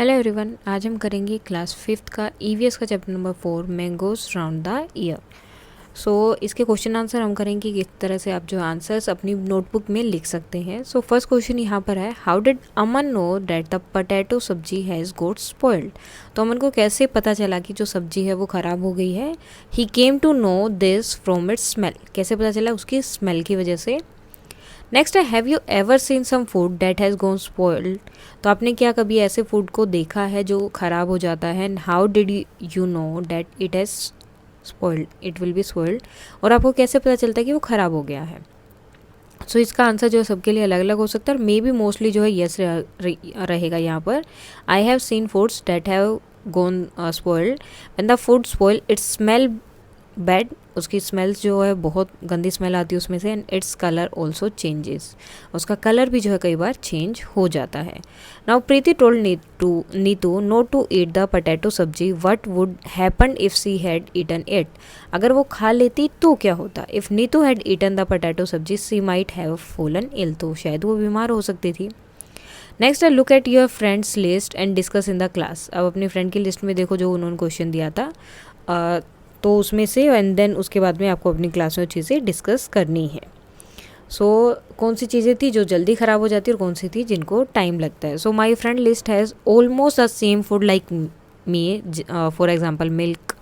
Hello everyone, आज हम करेंगे क्लास 5th का ईवीएस का chapter number 4 mangoes round the year. So इसके क्वेश्चन आंसर हम करेंगे कि किस तरह से आप जो आंसर्स अपनी नोटबुक में लिख सकते हैं। सो फर्स्ट क्वेश्चन यहाँ पर है, how did Aman know that the potato सब्जी हैज़ गोट स्पॉइल्ड। तो अमन को कैसे पता चला कि जो सब्जी है वो ख़राब हो गई है। He came to know this from its smell, कैसे पता चला, उसकी स्मेल की वजह से। नेक्स्ट है, have you ever seen some food that has gone spoiled. तो आपने क्या कभी ऐसे फूड को देखा है जो ख़राब हो जाता है। And how did you know that it has spoiled, it will be spoiled, और आपको कैसे पता चलता है कि वो ख़राब हो गया है। सो इसका आंसर जो है सबके लिए अलग अलग हो सकता है, और मे बी मोस्टली जो है येस रहेगा यहाँ पर। I have seen foods that have gone spoiled, when the food spoil its smell bad, उसकी स्मेल्स जो है बहुत गंदी स्मेल आती है उसमें से। And its colour also changes, उसका कलर भी जो है कई बार चेंज हो जाता है। Now Preeti told Neetu not to eat the potato sabzi, what would happen if she had eaten it. अगर वो खा लेती तो क्या होता। If Nitu had eaten the potato sabzi she might have fallen ill, तो शायद वो बीमार हो सकती थी। नेक्स्ट है, look at your friends list and discuss in the class. अब अपनी फ्रेंड की लिस्ट में देखो जो उन्होंने क्वेश्चन दिया था, तो उसमें से एंड देन उसके बाद में आपको अपनी क्लास में चीज़ें डिस्कस करनी है। सो कौन सी चीज़ें थी जो जल्दी ख़राब हो जाती है और कौन सी थी जिनको टाइम लगता है। So my friend list has almost the same food like me, for example milk,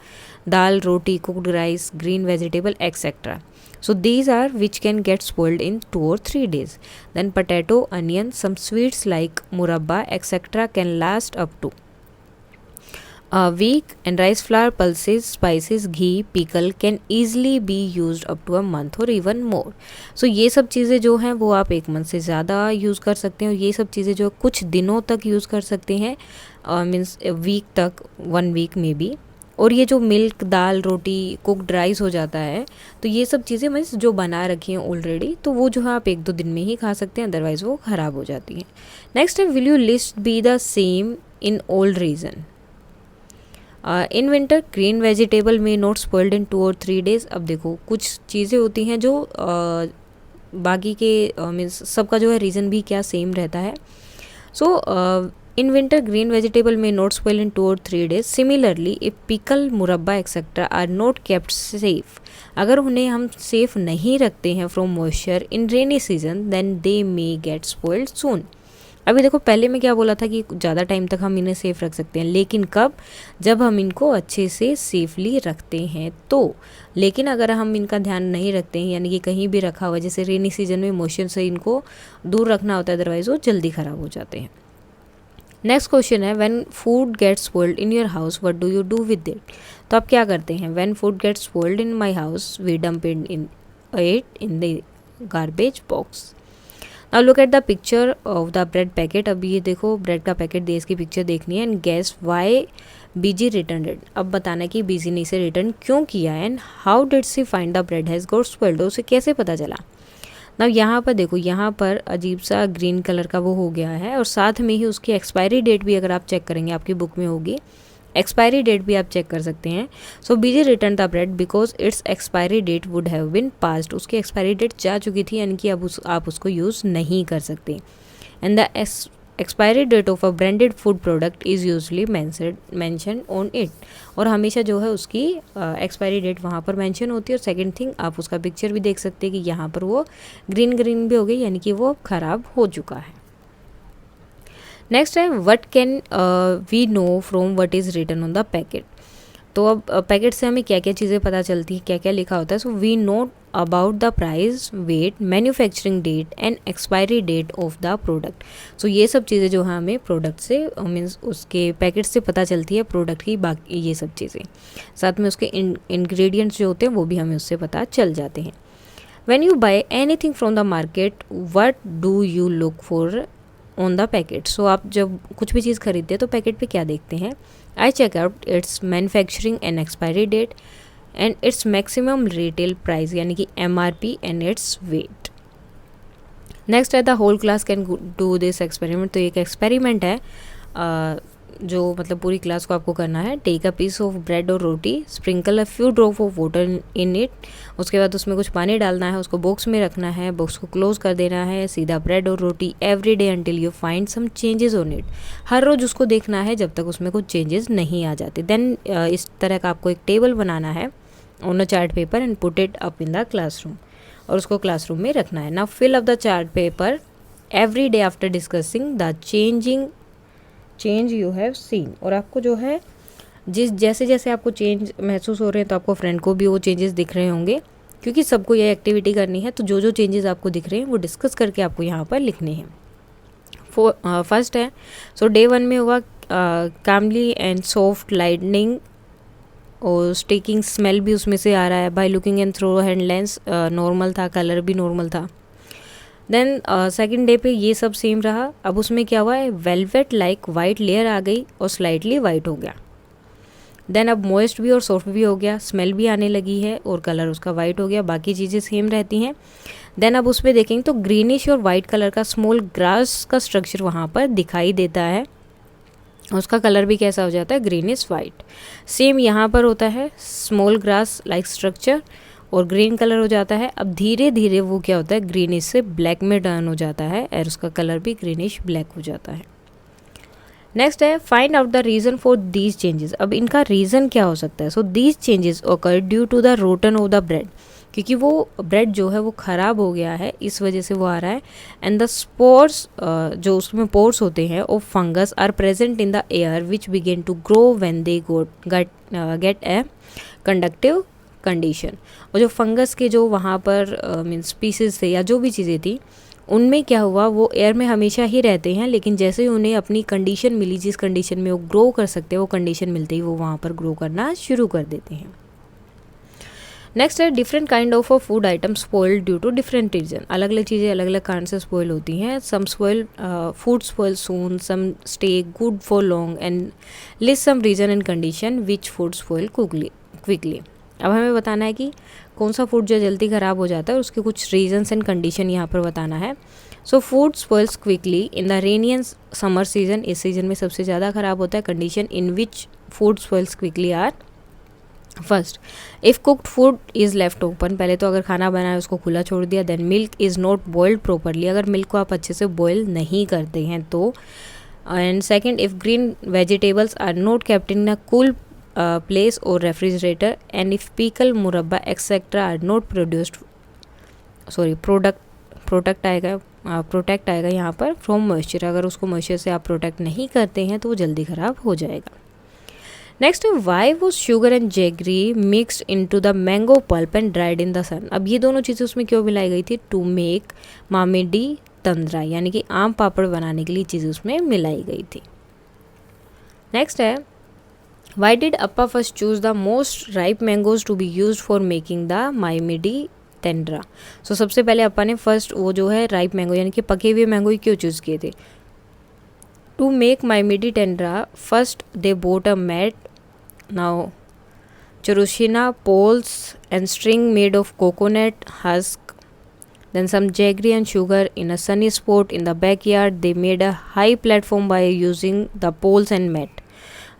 dal, roti, cooked rice, green vegetable etcetera. So these are which can get spoiled in 2 or 3 days. Then potato, onion, some sweets like murabba etc. can last up to a week, and rice flour, pulses, spices, ghee, pickle can easily be used up to a month or even more. So ये सब चीज़ें जो हैं वो आप 1 month से ज़्यादा use कर सकते हैं, और ये सब चीज़ें जो कुछ दिनों तक यूज़ कर सकते हैं, मीन्स वीक तक, 1 वीक में भी। और ये जो milk, dal, roti, cooked rice हो जाता है, तो ये सब चीज़ें मीन्स जो बना रखी हैं ऑलरेडी, तो वो जो है आप 1-2 दिन में ही खा सकते हैं, अदरवाइज़ वो ख़राब हो जाती हैं। नेक्स्ट है, will you list be the same in all region. In winter green vegetable में not spoiled in 2 or 3 days। अब देखो कुछ चीज़ें होती हैं जो बाकी के मीन्स सबका जो है रीज़न भी क्या सेम रहता है। So in winter green vegetable में not spoil in 2 or 3 days। Similarly if pickle, murabba etcetera are not kept safe, अगर उन्हें हम सेफ नहीं रखते हैं from moisture in rainy season, then they may get spoiled soon. अभी देखो पहले मैं क्या बोला था कि ज़्यादा टाइम तक हम इन्हें सेफ़ रख सकते हैं, लेकिन कब, जब हम इनको अच्छे से सेफली रखते हैं तो। लेकिन अगर हम इनका ध्यान नहीं रखते हैं, यानी कि कहीं भी रखा हुआ, जैसे रेनी सीजन में मॉइस्चर से इनको दूर रखना होता है, अदरवाइज़ वो जल्दी ख़राब हो जाते हैं। नेक्स्ट क्वेश्चन है, when food gets spoiled in your house what do you do with it. तो आप क्या करते हैं। When food gets spoiled in my house we dump it in the garbage box. Now look at the picture of the bread packet. अब ये देखो bread का packet दे, इसकी पिक्चर देखनी है। And guess why Biji return it. अब बताना है कि बीजी ने इसे रिटर्न क्यों किया। And how did she find the bread has got spoiled, उसे कैसे पता चला। नाउ यहाँ पर देखो, यहाँ पर अजीब सा ग्रीन कलर का वो हो गया है, और साथ में ही उसकी एक्सपायरी डेट भी अगर आप चेक करेंगे आपकी बुक में होगी, एक्सपायरी डेट भी आप चेक कर सकते हैं। So Beeji return the bread because its expiry date would have been passed, उसकी एक्सपायरी डेट जा चुकी थी, यानी कि अब आप उसको यूज़ नहीं कर सकते। And the expiry date of a branded food product is usually mention on it, और हमेशा जो है उसकी एक्सपायरी डेट वहाँ पर मैंशन होती है। और सेकेंड थिंग, आप उसका पिक्चर भी देख सकते हैं कि यहाँ पर वो ग्रीन ग्रीन भी हो गई, यानी कि वो ख़राब हो चुका है। नेक्स्ट है, what can we know from what is written on the packet. तो अब पैकेट से हमें क्या क्या चीज़ें पता चलती है, क्या क्या लिखा होता है। So we know about the price, weight, manufacturing date and expiry date of the product. So ये सब चीज़ें जो है हमें प्रोडक्ट से मीन्स उसके पैकेट से पता चलती है, प्रोडक्ट की बाकी ये सब चीज़ें। साथ में उसके इंग्रेडिएंट्स जो होते हैं वो भी हमें उससे पता चल जाते हैं। When you buy anything from the market what do you look for on the packet. So आप जब कुछ भी चीज़ खरीदते हैं तो पैकेट पे क्या देखते हैं। I check out its manufacturing and expiry date and its maximum retail price, यानी कि MRP and its weight. Next है, the whole class can do this experiment. तो एक एक्सपेरिमेंट है, जो मतलब पूरी क्लास को आपको करना है, take a piece of bread और roti, sprinkle a few drop of water in it, उसके बाद उसमें कुछ पानी डालना है, उसको बॉक्स में रखना है, बॉक्स को क्लोज कर देना है, सीधा ब्रेड और roti every day until you find some changes on it, हर रोज़ उसको देखना है जब तक उसमें कुछ चेंजेस नहीं आ जाते। देन इस तरह का आपको एक टेबल बनाना है on a chart paper and put it up in the classroom, और उसको क्लासरूम में रखना है। Now fill up the chart paper every day after discussing the change you have seen, और आपको जो है जैसे जैसे आपको चेंज महसूस हो रहे हैं तो आपको फ्रेंड को भी वो चेंजेस दिख रहे होंगे, क्योंकि सबको ये एक्टिविटी करनी है, तो जो जो चेंजेस आपको दिख रहे हैं वो डिस्कस करके आपको यहाँ पर लिखने हैं। फर्स्ट है, सो डे 1 में हुआ कामली एंड सॉफ्ट लाइटनिंग, और स्टेकिंग स्मेल भी उसमें से आ रहा है। By looking and through hand lens normal था, कलर भी नॉर्मल था। देन सेकेंड डे पे ये सब सेम रहा। अब उसमें क्या हुआ है, वेलवेट लाइक वाइट लेयर आ गई और स्लाइटली वाइट हो गया। देन अब मॉइस्ट भी और सॉफ्ट भी हो गया, स्मेल भी आने लगी है और कलर उसका वाइट हो गया, बाकी चीज़ें सेम रहती हैं। देन अब उसमें देखेंगे तो ग्रीनिश और वाइट कलर का स्मॉल ग्रास का स्ट्रक्चर वहाँ पर दिखाई देता है, उसका कलर भी कैसा हो जाता है, ग्रीनिश वाइट। सेम यहाँ पर होता है, स्मॉल ग्रास लाइक स्ट्रक्चर और ग्रीन कलर हो जाता है। अब धीरे धीरे वो क्या होता है, ग्रीनिश से ब्लैक में टर्न हो जाता है और उसका कलर भी ग्रीनिश ब्लैक हो जाता है। नेक्स्ट है, find out the reason for these changes. अब इनका रीज़न क्या हो सकता है। So these changes occur due to the rotten of the bread, क्योंकि वो ब्रेड जो है वो ख़राब हो गया है, इस वजह से वो आ रहा है। एंड द स्पोर्स, जो उसमें पोर्स होते हैं of fungus are present in the air which begin to grow when they get a conductive condition. और जो फंगस के जो वहाँ पर मीन्स पीसेस थे या जो भी चीज़ें थी, उनमें क्या हुआ, वो एयर में हमेशा ही रहते हैं, लेकिन जैसे ही उन्हें अपनी कंडीशन मिली, जिस कंडीशन में वो ग्रो कर सकते हैं, वो कंडीशन मिलते ही वो वहाँ पर ग्रो करना शुरू कर देते हैं। नेक्स्ट है, different kind of food item spoiled due to different reason. अलग अलग चीज़ें अलग अलग कारण से स्पॉइल होती हैं। Some spoil food spoil soon, some stay good for long, and list some reason and condition which food spoil quickly. अब हमें बताना है कि कौन सा फूड जो जल्दी ख़राब हो जाता है और उसके कुछ रीजन्स एंड कंडीशन यहाँ पर बताना है। So food spoils quickly in the rainy and summer season, इस सीजन में सबसे ज़्यादा ख़राब होता है। Condition in which food spoils quickly are, first, if cooked food is left open, पहले तो अगर खाना बना है उसको खुला छोड़ दिया। Then milk is not boiled properly, अगर मिल्क को आप अच्छे से बॉयल नहीं करते हैं तो। And second, if green vegetables are not kept in a cool place और refrigerator, and if pickle, murabba etcetera are not protect आएगा यहाँ पर फ्रॉम मॉइस्चर, अगर उसको मॉइस्चर से आप प्रोटेक्ट नहीं करते हैं तो वो जल्दी ख़राब हो जाएगा। नेक्स्ट है, why was sugar and jaggery mixed into the mango pulp and dried in the sun. अब ये दोनों चीज़ें उसमें क्यों मिलाई गई थी, टू मेक मामेडी तंद्रा, यानी कि आम पापड़ बनाने के लिए चीज़ें उसमें मिलाई गई थी। नेक्स्ट है, why did Appa first choose the most ripe mangoes to be use for making the mamidi tandra. सो सबसे पहले अप्पा ने फर्स्ट वो जो है राइप मैंगो यानी कि पके हुए मैंगो ही क्यों चूज़ किए थे। To make mamidi tandra, first they bought a mat, now Cherushina poles and string made of coconut husk, then some jaggery and sugar. In a sunny spot in the backyard they made a high platform by using the poles and mat.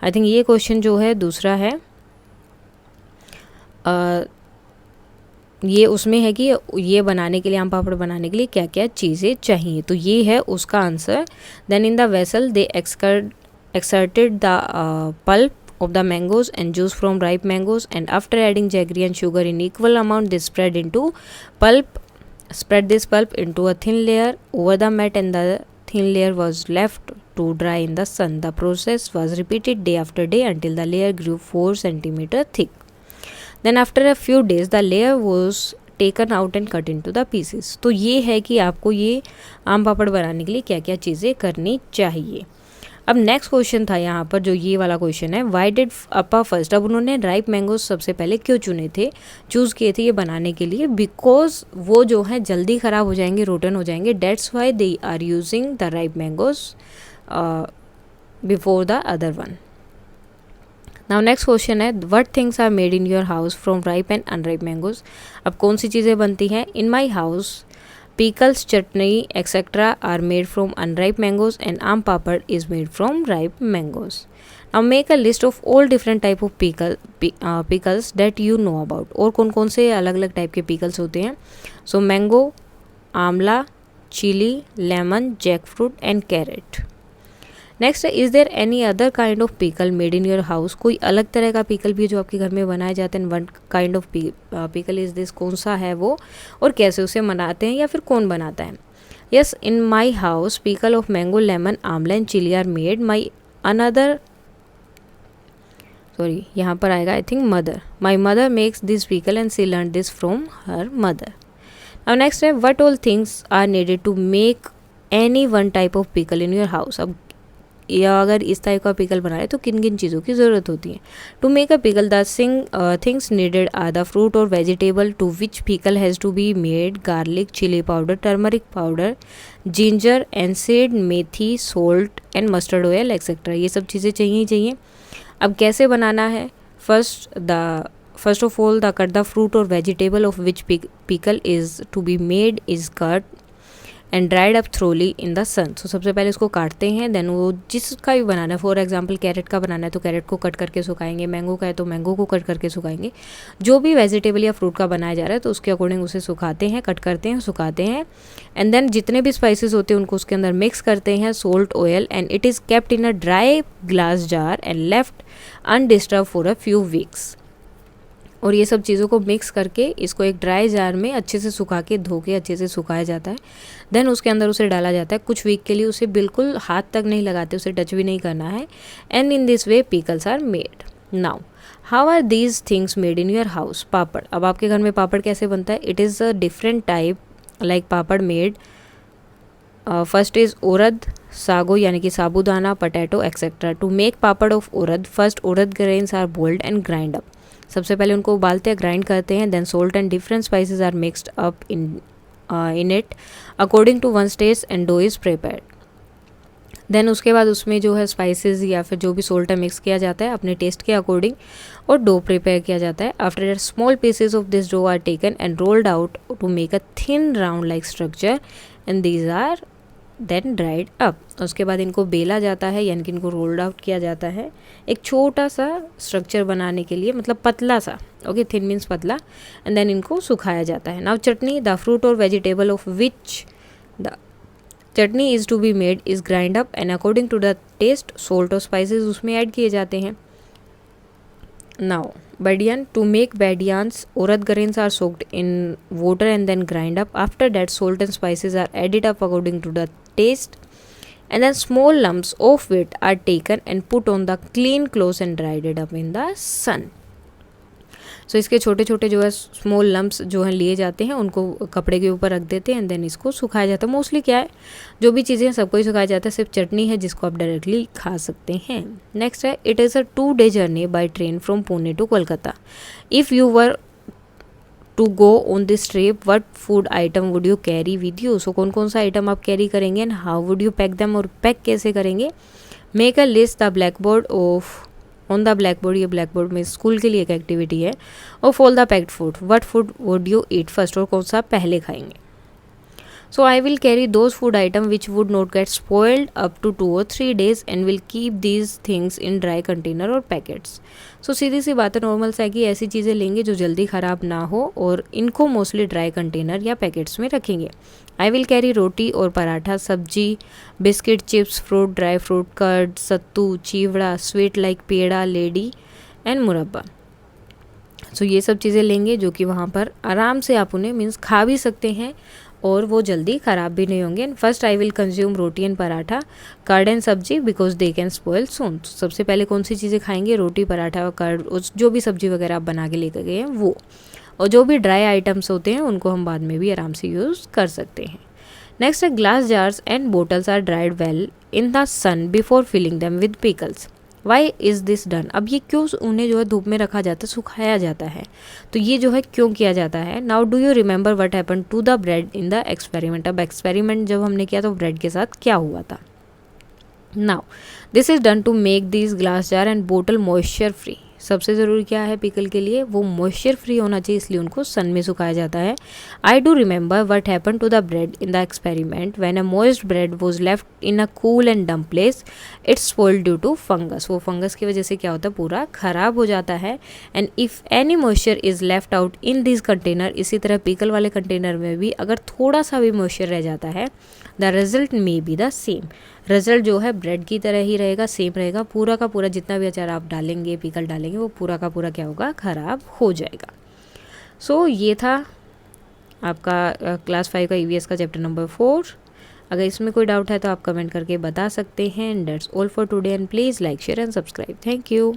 I think ये question जो है दूसरा है, ये उसमें है कि ये बनाने के लिए, आम पापड़ बनाने के लिए क्या क्या चीज़ें चाहिए, तो ये है उसका answer. Then in the vessel they extracted the pulp of the mangoes and juice from ripe mangoes, and after adding jaggery and sugar in equal amount they spread this pulp into a thin layer over the mat, and the thin layer was left to dry in the sun. The process was repeated day after day until the layer grew 4 centimeter thick. Then after a few days the layer was taken out and cut into the pieces. तो ये है कि आपको ये आम पापड़ बनाने के लिए क्या क्या चीज़ें करनी चाहिए। अब नेक्स्ट क्वेश्चन था यहाँ पर, जो ये वाला क्वेश्चन है, वाई डिड अप्पा फर्स्ट। अब उन्होंने राइप मैंगोज सबसे पहले क्यों चूज़ किए थे ये बनाने के लिए, बिकॉज वो जो है जल्दी ख़राब हो जाएंगे, रोटन हो जाएंगे, that's why they are using the ripe mangoes before the other one. Now next question है, what things are made in your house from ripe and unripe mangoes. अब कौन सी चीज़ें बनती हैं। In my house pickles, chutney, etc. are made from unripe mangoes, and aam papad is made from ripe mangoes. Now make a list of all different type of pickles that you know about. और कौन कौन से अलग अलग type के pickles होते हैं? So mango, amla, chili, lemon, jackfruit and carrot. Next है, is there any other kind of pickle made in your house? कोई अलग तरह का पिकल भी जो आपके घर में बनाए जाते हैं? One kind of pickle is this, कौन सा है वो और कैसे उसे बनाते हैं या फिर कौन बनाता है? Yes, in my house pickle of mango, lemon, amla and chilli are made. My another, sorry यहाँ पर आएगा I think mother, my mother makes this pickle and she learn this from her mother. अब नेक्स्ट है, what all things are needed to make any one type of pickle in your house? अब या अगर इस type का pickle बना रहे तो किन किन चीज़ों की ज़रूरत होती है? To make a pickle the things needed are the fruit और vegetable to which pickle has to be made, garlic, chilli powder, turmeric powder, ginger, aniseed, methi, salt and mustard oil etcetera. ये सब चीज़ें चाहिए ही चाहिए। अब कैसे बनाना है? First of all the cut the fruit और vegetable of which pickle is to be made is cut and dried up thoroughly in the sun. So सबसे पहले इसको काटते हैं, देन वो जिसका भी बनाना है, फॉर एग्जांपल कैरेट का बनाना है तो कैरेट को कट करके सुखाएंगे, मैंगो का है तो मैंगो को कट करके सुखाएंगे। जो भी वेजिटेबल या फ्रूट का बनाया जा रहा है तो उसके अकॉर्डिंग उसे सुखाते हैं, कट करते हैं, सुखाते हैं एंड देन जितने भी स्पाइसेस होते हैं उनको उसके अंदर मिक्स करते हैं, salt, oil, and it is kept in a dry glass jar and left undisturb for a few weeks. और ये सब चीज़ों को मिक्स करके इसको एक ड्राई जार में अच्छे से सुखा के, धो के अच्छे से सुखाया जाता है। देन उसके अंदर उसे डाला जाता है कुछ वीक के लिए। उसे बिल्कुल हाथ तक नहीं लगाते, उसे टच भी नहीं करना है। And in this way pickles are made. Now how are these things made in your house? Papad. अब आपके घर में पापड़ कैसे बनता है? It is a different type like papad made. First is urad, sago यानी कि साबूदाना, potato etcetera. To make papad of urad, first urad grains are boiled and grind up. सबसे पहले उनको उबालते हैं, ग्राइंड करते हैं, then salt and different spices are mixed up in it according to one's taste and dough is prepared. Then उसके बाद उसमें जो है स्पाइसेस या फिर जो भी सोल्ट है मिक्स किया जाता है अपने टेस्ट के अकॉर्डिंग और डो प्रिपेयर किया जाता है। After that small pieces of this dough are taken and rolled out to make a thin round like structure and these are then dried up. उसके बाद इनको बेला जाता है यानी कि इनको रोल्ड आउट किया जाता है एक छोटा सा स्ट्रक्चर बनाने के लिए, मतलब पतला सा, ओके, थिन मीन्स पतला, एंड देन इनको सुखाया जाता है। नाउ चटनी, द फ्रूट और vegetable of which the chutney is to be made is grind up and according to the taste salt और स्पाइसेस उसमें ऐड किए जाते हैं। Now badiyan, to make badiyans urad grains are soaked in water and then grind up. After that salt and spices are added up according to the taste and then small lumps of it are taken and put on the clean clothes and dried up in the sun. सो इसके छोटे छोटे जो है small lumps जो हैं लिए जाते हैं, उनको कपड़े के ऊपर रख देते हैं एंड देन इसको सुखाया जाता है। मोस्टली क्या है, जो भी चीज़ें हैं सबको ही सुखाया जाता है, सिर्फ चटनी है जिसको आप डायरेक्टली खा सकते हैं। नेक्स्ट है, it is a 2-day journey by train from Pune to Kolkata. If you were to go on this trip what food item would you carry with you? So कौन कौन सा आइटम आप कैरी करेंगे and how would you pack them, और pack कैसे करेंगे? Make a list the blackboard of on the blackboard, ये blackboard में स्कूल के लिए एक एक्टिविटी है। और fall the packed food, what food would you eat first, और कौन सा पहले खाएंगे? So I will carry those food item which would not get spoiled up to 2 or 3 days and will keep these things in dry container और packets. So सीधी सी बात है, नॉर्मल सा है कि ऐसी चीज़ें लेंगे जो जल्दी ख़राब ना हो और इनको मोस्टली ड्राई कंटेनर या पैकेट्स में रखेंगे। आई विल कैरी रोटी और paratha, sabzi, biscuit, chips, fruit, dry fruit, curd, sattu, chivda, sweet like peda, लेडी एंड मुरब्बा। सो ये सब चीज़ें लेंगे जो कि वहाँ पर आराम से आप उन्हें मीन्स खा भी सकते हैं और वो जल्दी ख़राब भी नहीं होंगे। And first I will consume roti and paratha, curd and sabzi because they can spoil soon. सबसे पहले कौन सी चीज़ें खाएंगे? रोटी, पराठा और कर्ड, जो भी सब्जी वगैरह आप बना के लेकर गए हैं वो, और जो भी ड्राई आइटम्स होते हैं उनको हम बाद में भी आराम से यूज़ कर सकते हैं। नेक्स्ट है, glass jars and bottles are dried well in the sun before filling them with pickles. Why is this done? अब ये क्यों उन्हें जो है धूप में रखा जाता है, सुखाया जाता है, तो ये जो है क्यों किया जाता है? Now do you remember what happen to the bread in the experiment? अब एक्सपेरिमेंट जब हमने किया तो ब्रेड के साथ क्या हुआ था? Now this is done to make this glass jar and bottle moisture free. सबसे ज़रूरी क्या है पिकल के लिए, वो मॉइस्चर फ्री होना चाहिए, इसलिए उनको सन में सुखाया जाता है। I do remember what happen to the bread in the experiment when a moist bread was left in a cool and damp place, it's spoiled due to fungus. वो फंगस की वजह से क्या होता है, पूरा ख़राब हो जाता है। And if any moisture is left out in this container, इसी तरह पिकल वाले कंटेनर में भी अगर थोड़ा सा भी मॉइस्चर रह जाता है, the result may be the same. Result जो है ब्रेड की तरह ही रहेगा, सेम रहेगा, पूरा का पूरा जितना भी अचार आप डालेंगे, पिकल डालेंगे, वो पूरा का पूरा क्या होगा, ख़राब हो जाएगा। सो ये था आपका क्लास 5 का ईवीएस का चैप्टर नंबर 4। अगर इसमें कोई डाउट है तो आप कमेंट करके बता सकते हैं। That's all for today and please like share and subscribe. Thank you.